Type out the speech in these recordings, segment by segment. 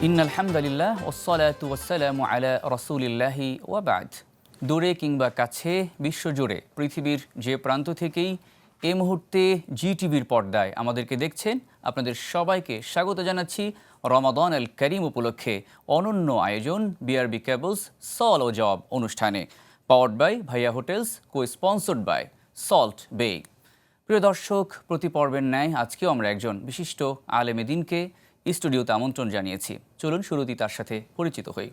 ইন্নাল হামদুলিল্লাহ ওয়াসসালাতু ওয়াসসালামু আলা রাসূলিল্লাহি ওয়া বা'দ। দূরে কিংবা কাছে বিশ্বজুড়ে পৃথিবীর যে প্রান্ত থেকেই এই মুহূর্তে জি টিভির পর্দায় আমাদেরকে দেখছেন, আপনাদের সবাইকে স্বাগত জানাচ্ছি রমাদান আল করিম উপলক্ষে অনন্য আয়োজন বিআরবি কেবলস সল ও জব অনুষ্ঠানে, powered by Bhaiya Hotels, co sponsored by Salt Bay. প্রিয় দর্শক, প্রতি পর্বের ন্যায় আজকেও আমরা একজন বিশিষ্ট আলেমে দ্বীনকে স্টুডিওতে আমন্ত্রণ জানিয়েছি। চলুন শুরুতেই তার সাথে পরিচিত হই।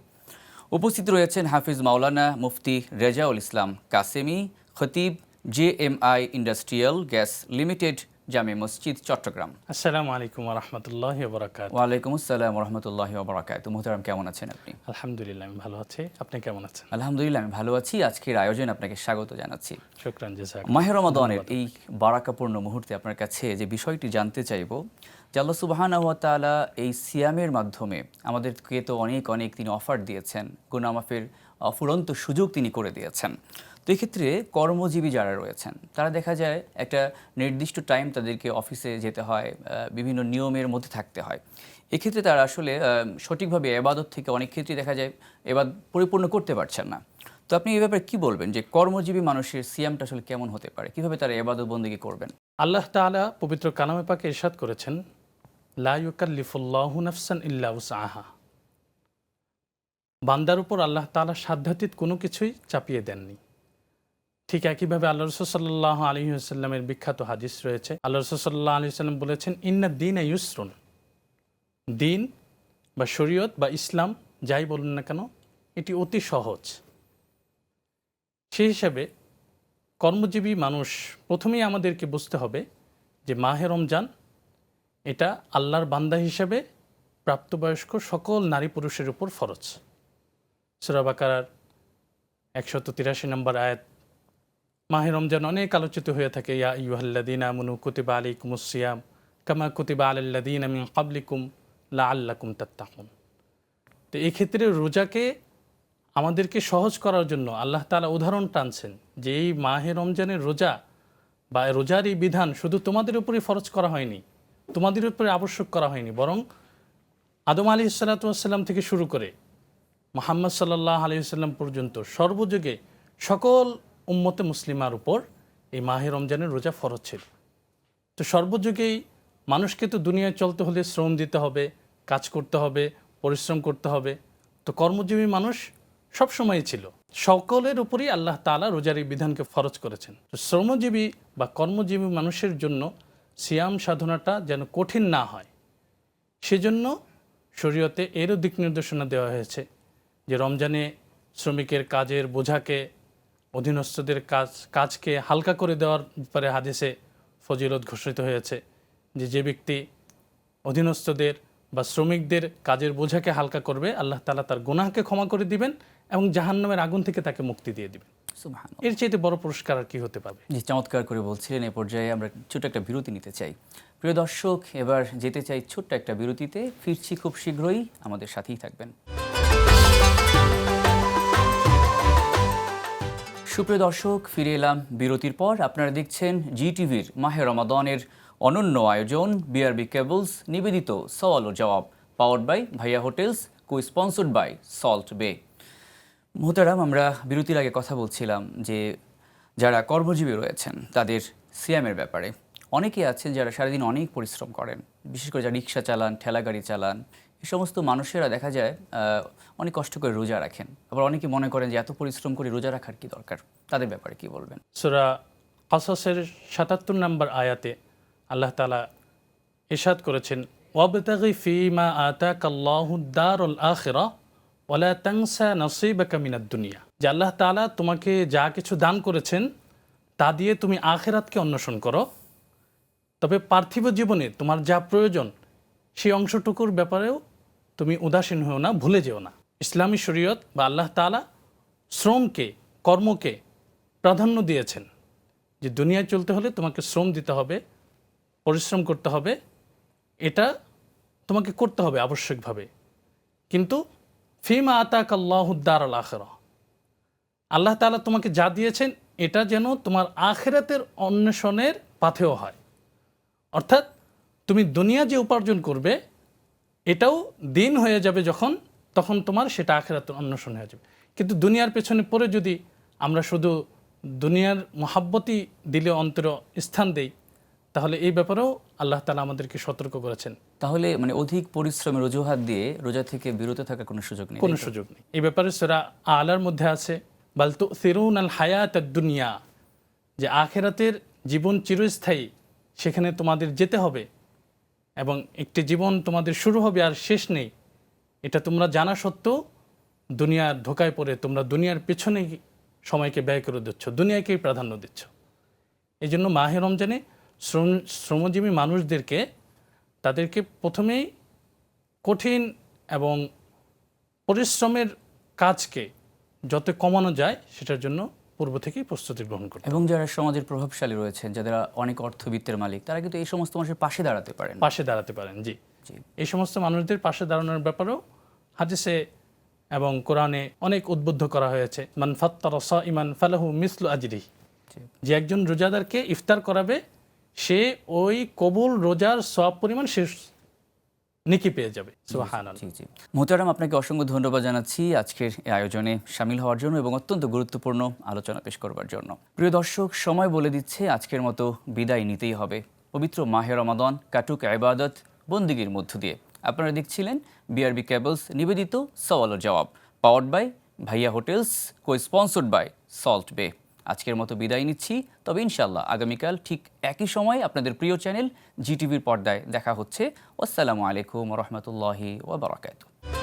উপস্থিত রয়েছেন হাফিজ মাওলানা মুফতি রেজাউল ইসলাম কাসেমি, খতিব, JMI ইন্ডাস্ট্রিয়াল গ্যাস লিমিটেড, জামে মসজিদ, চট্টগ্রাম। আসসালামু আলাইকুম ওয়া রাহমাতুল্লাহি ওয়া বারাকাতুহু। ওয়ালাইকুম আসসালাম ওয়া রাহমাতুল্লাহি ওয়া বারাকাতুহু। মুহতারাম, কেমন আছেন আপনি? আলহামদুলিল্লাহ, আমি ভালো আছি। আপনি কেমন আছেন? আলহামদুলিল্লাহ, আমি ভালো আছি। আজকের আয়োজনে আপনাকে স্বাগত জানাচ্ছি। শুকরান, জাযাকাল্লাহ। মাহে রমাদানের এই বারাকাপূর্ণ মুহূর্তে আপনার কাছে যে বিষয়টি জানতে চাইব, যে আল্লাহ সুবহানাহু ওয়া তাআলা এই সিয়ামের মাধ্যমে আমাদেরকে তো অনেক তিনি অফার দিয়েছেন, গুনাহ মাফের অফুরন্ত সুযোগ তিনি করে দিয়েছেন। তো এক্ষেত্রে কর্মজীবী যারা রয়েছেন তারা দেখা যায় একটা নির্দিষ্ট টাইম তাদেরকে অফিসে যেতে হয়, বিভিন্ন নিয়মের মধ্যে থাকতে হয়। এক্ষেত্রে তারা আসলে সঠিকভাবে এবাদত থেকে অনেক ক্ষেত্রেই দেখা যায় এবাদত পরিপূর্ণ করতে পারছেন না। তো আপনি এই ব্যাপারে কি বলবেন, যে কর্মজীবী মানুষের সিয়ামটা আসলে কেমন হতে পারে, কিভাবে তারা ইবাদত বন্দেগী করবেন? আল্লাহ তাআলা পবিত্র কালামে পাকে ইরশাদ করেছেন, লা ইউকাল্লিফুল্লাহু নাফসান ইল্লা উসআহা। বান্দার উপর আল্লাহ তাআলা সাধ্যাতীত কোনো কিছুই চাপিয়ে দেননি। ঠিক একইভাবে আল্লাহ রাসূল সাল্লাল্লাহু আলাইহি ওয়াসাল্লামের বিখ্যাত হাদিস রয়েছে। আল্লাহ রাসূল সাল্লাল্লাহু আলাইহি ওয়াসাল্লাম বলেছেন, ইন্নাদ দীনা ইউসরুন। দিন বা শরীয়ত বা ইসলাম যাই বলুন না কেন, এটি অতি সহজ। সেই হিসাবে কর্মজীবী মানুষ প্রথমেই আমাদেরকে বুঝতে হবে যে মাহে রমজান এটা আল্লাহর বান্দা হিসেবে প্রাপ্তবয়স্ক সকল নারী পুরুষের উপর ফরজ। সূরা বাকারার 183 নম্বর আয়াত। মাহে রমজান অনেক আলোচিত হয়ে থাকে, ইয়া আইয়ুহাল্লাযীনা আমানু কুতিবা আলাইকুমুস সিয়াম কামা কুতিবা আলাল্লাযীনা মিন ক্বাবলিকুম লাআল্লাকুম তাত্তাকুন। তো এই ক্ষেত্রে রোজাকে আমাদেরকে সহজ করার জন্য আল্লাহ তাআলা উদাহরণ টানছেন যে এই মাহে রমজানের রোজা বা রোজার এই বিধান শুধু তোমাদের উপরে ফরজ করা হয়নি, তোমাদের উপরে আবশ্যক করা হয়নি, বরং আদম আলাইহিস সালাতু ওয়াস সালাম থেকে শুরু করে মুহাম্মদ সাল্লাল্লাহু আলাইহি ওয়াসাল্লাম পর্যন্ত সর্বযুগে সকল উম্মতে মুসলিমার উপর এই মাহে রমজানের রোজা ফরজ ছিল। তো সর্বযুগেই মানুষকে তো দুনিয়ায় চলতে হলে শ্রম দিতে হবে, কাজ করতে হবে, পরিশ্রম করতে হবে। তো কর্মজীবী মানুষ সবসময়ই ছিল। সকলের উপরই আল্লাহ তাআলা রোজার এই বিধানকে ফরজ করেছেন। তো শ্রমজীবী বা কর্মজীবী মানুষের জন্য সিয়াম সাধনাটা যেন কঠিন না হয়, সেজন্য শরীয়তে এরও দিক নির্দেশনা দেওয়া হয়েছে যে রমজানে শ্রমিকের কাজের বোঝাকে, অধীনস্থদের কাজকে হালকা করে দেওয়ার ব্যাপারে হাদিসে ফজিলত ঘোষিত হয়েছে যে যে ব্যক্তি অধীনস্থদের বা শ্রমিকদের কাজের বোঝাকে হালকা করবে, আল্লাহ তাআলা তার গুনাহকে ক্ষমা করে দিবেন এবং জাহান্নামের আগুন থেকে তাকে মুক্তি দিয়ে দিবেন। সুবহানাল্লাহ। এর চাইতে বড় পুরস্কার আর কি হতে পারে? জি, চমৎকার করে বলছিলেন। এই পর্যায়ে আমরা ছোট্ট একটা বিরতি নিতে চাই। প্রিয় দর্শক, এবার যেতে চাই ছোট্ট একটা বিরতিতে। ফিরছি খুব শীঘ্রই, আমাদের সাথেই থাকবেন। সুপ্রিয় দর্শক, ফিরে এলাম বিরতির পর। আপনারা দেখছেন জি টিভির মাহে রমাদানের অনন্য আয়োজন বিআরবি কেবলস নিবেদিত সওয়াল ও জবাব, powered by Bhaiya Hotels, co sponsored by Salt Bay. মোহতারাম, আমরা বিরতির আগে কথা বলছিলাম যে যারা কর্মজীবী রয়েছেন তাদের সিয়ামের ব্যাপারে। অনেকেই আছেন যারা সারাদিন অনেক পরিশ্রম করেন, বিশেষ করে যারা রিক্সা চালান, ঠেলাগাড়ি চালান, এই সমস্ত মানুষেরা দেখা যায় অনেক কষ্ট করে রোজা রাখেন। আবার অনেকে মনে করেন যে এত পরিশ্রম করে রোজা রাখার কি দরকার, তাদের ব্যাপারে কি বলবেন? সূরা কাসাসের ৭৭ নম্বর আয়াতে আল্লাহ তাআলা ইরশাদ করেছেন, ওয়াবতাগি ফীমা আতাকাল্লাহুদ দারুল আখিরাহ ওয়ালা তানসা নসীবাকা মিনাদ দুনিয়া। যে আল্লাহ তাআলা তোমাকে যা কিছু দান করেছেন তা দিয়ে তুমি আখিরাতকে অন্বেষণ করো, তবে পার্থিব জীবনে তোমার যা প্রয়োজন সেই অংশটুকুর ব্যাপারেও তুমি উদাসীন হও না, ভুলে যেও না। ইসলামী শরীয়ত বা আল্লাহ তাআলা শ্রমকে, কর্মকে প্রাধান্য দিয়েছেন যে দুনিয়ায় চলতে হলে তোমাকে শ্রম দিতে হবে, পরিশ্রম করতে হবে, এটা তোমাকে করতে হবে আবশ্যিকভাবে। কিন্তু ফিমা আতাকাল্লাহুদ দারুল আখিরাহ, আল্লাহ তাআলা তোমাকে যা দিয়েছেন এটা যেন তোমার আখিরাতের অন্বেষণের পাথেয় হয়। অর্থাৎ তুমি দুনিয়া যে উপার্জন করবে এটাও দিন হয়ে যাবে যখন, তখন তোমার সেটা আখিরাতের অন্বেষণ হয়ে যাবে। কিন্তু দুনিয়ার পেছনে পড়ে যদি আমরা শুধু দুনিয়ার মহাব্বতই দিলে অন্তর স্থান দেই, তাহলে এই ব্যাপারেও আল্লাহ তাআলা আমাদেরকে সতর্ক করেছেন। তাহলে মানে অধিক পরিশ্রমের অজুহাত দিয়ে রোজা থেকে বিরত থাকার কোনো সুযোগ নেই। কোনো সুযোগ নেই। এই ব্যাপারে সূরা আলার মধ্যে আছে বাল তুসিরুনাল হায়াতাদ দুনিয়া, যে আখিরাতের জীবন চিরস্থায়ী, সেখানে তোমাদের যেতে হবে এবং একটি জীবন তোমাদের শুরু হবে আর শেষ নেই, এটা তোমরা জানা সত্ত্বেও দুনিয়ার ধোকায় পড়ে তোমরা দুনিয়ার পেছনে সময়কে ব্যয় করে দিচ্ছ, দুনিয়াকেই প্রাধান্য দিচ্ছ। এই জন্য মাহে রমজানে শ্রমজীবী মানুষদেরকে, তাদেরকে প্রথমেই কঠিন এবং পরিশ্রমের কাজকে যত কমানো যায় সেটার জন্য পূর্ব থেকেই প্রস্তুতি গ্রহণ করতে হবে। এবং যারা সমাজের প্রভাবশালী রয়েছেন, যাদের অনেক অর্থবিত্তের মালিক, তারা কিন্তু এই সমস্ত মানুষের পাশে দাঁড়াতে পারেন। পাশে দাঁড়াতে পারেন, জি। জি। এই সমস্ত মানুষদের পাশে দাঁড়ানোর ব্যাপারেও হাদিসে এবং কোরআনে অনেক উদ্বুদ্ধ করা হয়েছে। মান ফাত্তারা সাইমান ফালাহু মিসলু আজরি, জি। যে একজন রোজাদারকে ইফতার করাবে, সে ওই কবুল রোজার সওয়াব পরিমাণ সে নেকি পেয়ে যাবে। সুবহানাল্লাহ। জি জি। মোহতারাম, আপনাকে অসংখ্য ধন্যবাদ জানাচ্ছি আজকের এই আয়োজনে সামিল হওয়ার জন্য এবং অত্যন্ত গুরুত্বপূর্ণ আলোচনা পেশ করবার জন্য। প্রিয় দর্শক, সময় বলে দিচ্ছে আজকের মতো বিদায় নিতেই হবে। পবিত্র মাহে রমাদান কাটুক ইবাদত বন্দিগির মধ্য দিয়ে। আপনারা দেখছিলেন বিআরবি কেবলস নিবেদিত সওয়াল ও জবাব, powered by Bhaiya Hotels, co sponsored by Salt Bay. আজকের মতো বিদায় নিচ্ছি, তবে ইনশাআল্লাহ আগামীকাল ঠিক একই সময় আপনাদের প্রিয় চ্যানেল জিটিভির পর্দায় দেখা হচ্ছে। আসসালামু আলাইকুম ওয়া রাহমাতুল্লাহি ওয়া বারাকাতুহু।